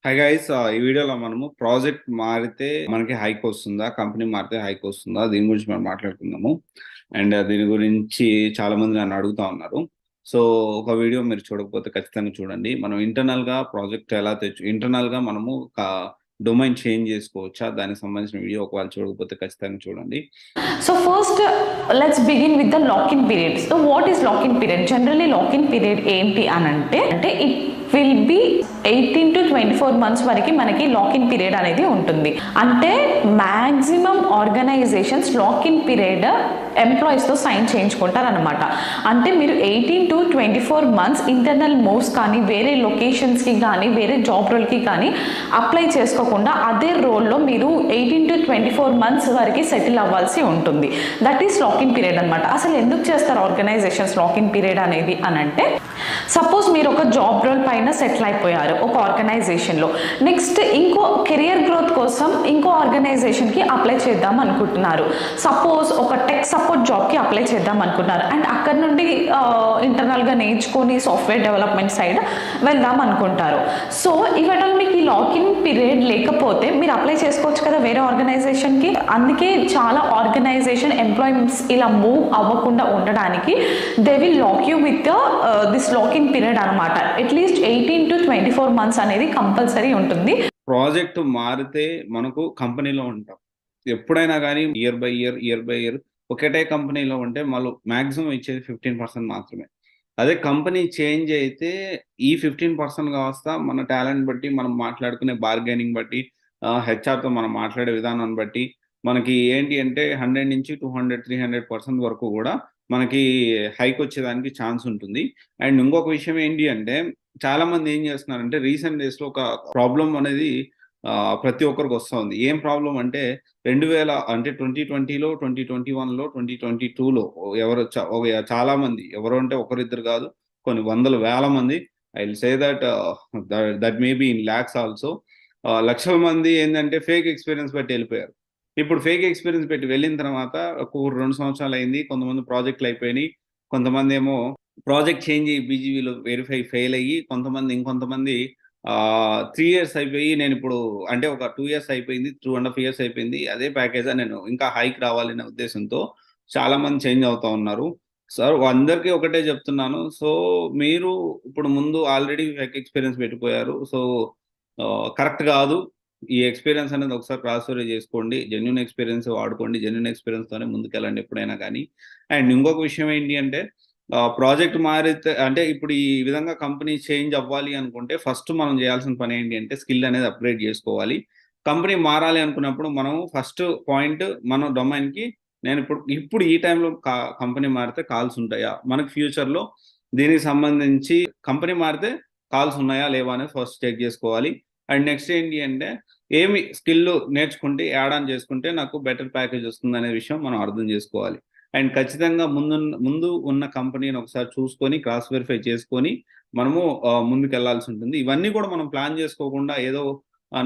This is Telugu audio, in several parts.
హాయ్ గైస్, ఈ వీడియోలో మనము ప్రాజెక్ట్ మారితే మనకి హైక్ వస్తుందా, కంపెనీ మారితే హైక్ వస్తుందా, దీని గురించి మనం మాట్లాడుకుందాము. అండ్ దీని గురించి చాలా మంది నన్ను అడుగుతా ఉన్నారు. సో ఒక వీడియో మీరు చూడకపోతే ఖచ్చితంగా చూడండి. మనం ఇంటర్నల్ గా ప్రాజెక్ట్ ఎలా ఇంటర్నల్ గా మనము డొమైన్ చేంజ్ చేసుకోవచ్చా, దానికి సంబంధించిన వీడియో ఒకవేళ చూడకపోతే ఖచ్చితంగా చూడండి. So first, let's begin with the lock-in period. So what is lock-in period? Generally lock-in period ఏంటి అని అంటే it will be 18 to 24 months వరకు మనకి లాక్-ఇన్ పీరియడ్ అనేది ఉంటుంది. అంటే మ్యాక్సిమం ఆర్గనైజేషన్స్ లాక్-ఇన్ పీరియడ్ ఎంప్లాయీస్తో సైన్ చేయించుకుంటారు అనమాట. అంటే మీరు 18 to 24 months ఇంటర్నల్ మూవ్స్ కానీ వేరే లొకేషన్స్కి కానీ వేరే జాబ్ రోల్కి కానీ అప్లై చేసుకోకుండా అదే రోల్లో మీరు 18 to 24 months వరకు సెటిల్ అవ్వాల్సి ఉంటుంది. దట్ ఈస్ లాక్-ఇన్ పీరియడ్ అనమాట. అసలు ఎందుకు చేస్తారు ఆర్గనైజేషన్స్ లాక్-ఇన్ పీరియడ్ అనేది అని అంటే, సపోజ్ మీరు ఒక జాబ్ రోల్ పైన సెటిల్ అయిపోయారు ఒక ఆర్గనైజేషన్లో, నెక్స్ట్ ఇంకో కెరియర్ గ్రోత్ కోసం ఇంకో ఆర్గనైజేషన్కి అప్లై చేద్దాం అనుకుంటున్నారు. సపోజ్ ఒక టెక్ సపోర్ట్ జాబ్కి అప్లై చేద్దాం అనుకుంటున్నారు అండ్ అక్కడ నుండి ఇంటర్నల్గా నేర్చుకొని సాఫ్ట్వేర్ డెవలప్మెంట్ సైడ్ వెళ్దాం అనుకుంటారు. సో ఇవాళ మీకు ఈ లాక్-ఇన్ పీరియడ్ లేకపోతే మీరు అప్లై చేసుకోవచ్చు కదా వేరే ఆర్గనైజేషన్కి. అందుకే చాలా ఆర్గనైజేషన్ ఎంప్లాయ్మెంట్స్ ఇలా మూవ్ అవ్వకుండా ఉండడానికి they will lock you with this lock in period అనమాట. అట్లీస్ట్ 18 to 24 months అనేది కంపల్సరీ ఉంటుంది. ప్రాజెక్ట్ మారితే మనకు కంపెనీలో ఉంటాం. ఎప్పుడైనా కానీ ఇయర్ బై ఇయర్ ఒకటే కంపెనీలో ఉంటే మళ్ళీ మాక్సిమం ఇచ్చేది 15% మాత్రమే. అదే కంపెనీ చేంజ్ అయితే ఈ 15% కాస్త మన టాలెంట్ బట్టి, మనం మాట్లాడుకునే బార్గెనింగ్ బట్టి, హెచ్ఆర్తో మనం మాట్లాడే విధానాన్ని బట్టి మనకి ఏంటి అంటే 100 నుంచి 200, 300% వరకు కూడా మనకి హైక్ వచ్చేదానికి ఛాన్స్ ఉంటుంది. అండ్ ఇంకొక విషయం ఏంటి అంటే, చాలా మంది ఏం చేస్తున్నారంటే రీసెంట్ డేస్ లో ఒక ప్రాబ్లం అనేది ప్రతి ఒక్కరికి వస్తుంది. ఏం ప్రాబ్లం అంటే 2020లో, 2021లో, 2022లో ఎవరు చాలా మంది, ఎవరు అంటే ఒకరిద్దరు కాదు, కొన్ని వందల వేల మంది, I will say that may be in lakhs also, లక్షల మంది ఏంటంటే ఫేక్ ఎక్స్పీరియన్స్ బట్టి వెళ్ళిపోయారు. ఇప్పుడు ఫేక్ ఎక్స్పీరియన్స్ పెట్టి వెళ్ళిన తర్వాత ఒక 2 సంవత్సరాలు అయింది, కొంతమంది ప్రాజెక్టులు అయిపోయినాయి, కొంతమంది ఏమో ప్రాజెక్ట్ చేంజ్ అయ్యి బీజీవీలో వెరిఫై ఫెయిల్ అయ్యి, ఇంకొంతమంది 3 years అయిపోయి, నేను ఇప్పుడు అంటే ఒక 2 years అయిపోయింది, 2.5 years అయిపోయింది, అదే ప్యాకేజ్ నేను ఇంకా హైక్ రావాలనే ఉద్దేశంతో చాలా మంది చేంజ్ అవుతా ఉన్నారు. సార్ అందరికీ ఒకటే చెప్తున్నాను, సో మీరు ఇప్పుడు ముందు ఆల్రెడీ ఫేక్ ఎక్స్పీరియన్స్ పెట్టిపోయారు, సో కరెక్ట్ కాదు. ఈ ఎక్స్పీరియన్స్ అనేది ఒకసారి క్రాస్ వెరిఫై చేసుకోండి, జెన్యున్ ఎక్స్పీరియన్స్ వాడుకోండి, జెన్యున్ ఎక్స్పీరియన్స్తోనే ముందుకెళ్ళండి ఎప్పుడైనా కానీ. అండ్ ఇంకొక విషయం ఏంటి అంటే, ప్రాజెక్ట్ మారితే అంటే ఇప్పుడు ఈ విధంగా కంపెనీ చేంజ్ అవ్వాలి అనుకుంటే ఫస్ట్ మనం చేయాల్సిన పని ఏంటి అంటే స్కిల్ అనేది అప్గ్రేడ్ చేసుకోవాలి. కంపెనీ మారాలి అనుకున్నప్పుడు మనం ఫస్ట్ పాయింట్ మన డొమైన్కి, నేను ఇప్పుడు ఈ టైంలో కంపెనీ మారితే కాల్స్ ఉంటాయా, మనకు ఫ్యూచర్లో దీనికి సంబంధించి కంపెనీ మారితే కాల్స్ ఉన్నాయా లేవా అనేది ఫస్ట్ చెక్ చేసుకోవాలి. అండ్ నెక్స్ట్ ఏంటి అంటే, ఏమి స్కిల్ నేర్చుకుంటే యాడ్ ఆన్ చేసుకుంటే నాకు బెటర్ ప్యాకేజ్ వస్తుంది అనే విషయం మనం అర్థం చేసుకోవాలి. అండ్ ఖచ్చితంగా ముందు ఉన్న కంపెనీని ఒకసారి చూసుకొని క్రాస్ వెరిఫై చేసుకొని మనము ముందుకు వెళ్లాల్సి ఉంటుంది. ఇవన్నీ కూడా మనం ప్లాన్ చేసుకోకుండా ఏదో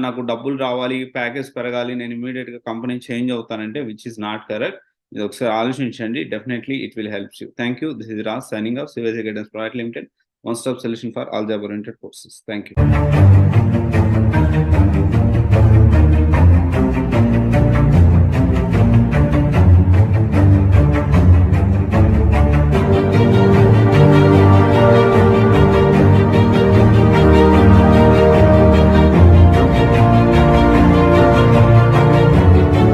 నాకు డబ్బులు రావాలి, ప్యాకేజ్ పెరగాలి, నేను ఇమీడియట్ గా కంపెనీ చేంజ్ అవుతానంటే విచ్ ఇస్ నాట్ కరెక్ట్. ఇది ఒకసారి ఆలోచించండి. Definitely it will helps you. Thank you. This is Raj signing off civil guidance private limited, one stop solution for all job oriented courses. Thank you.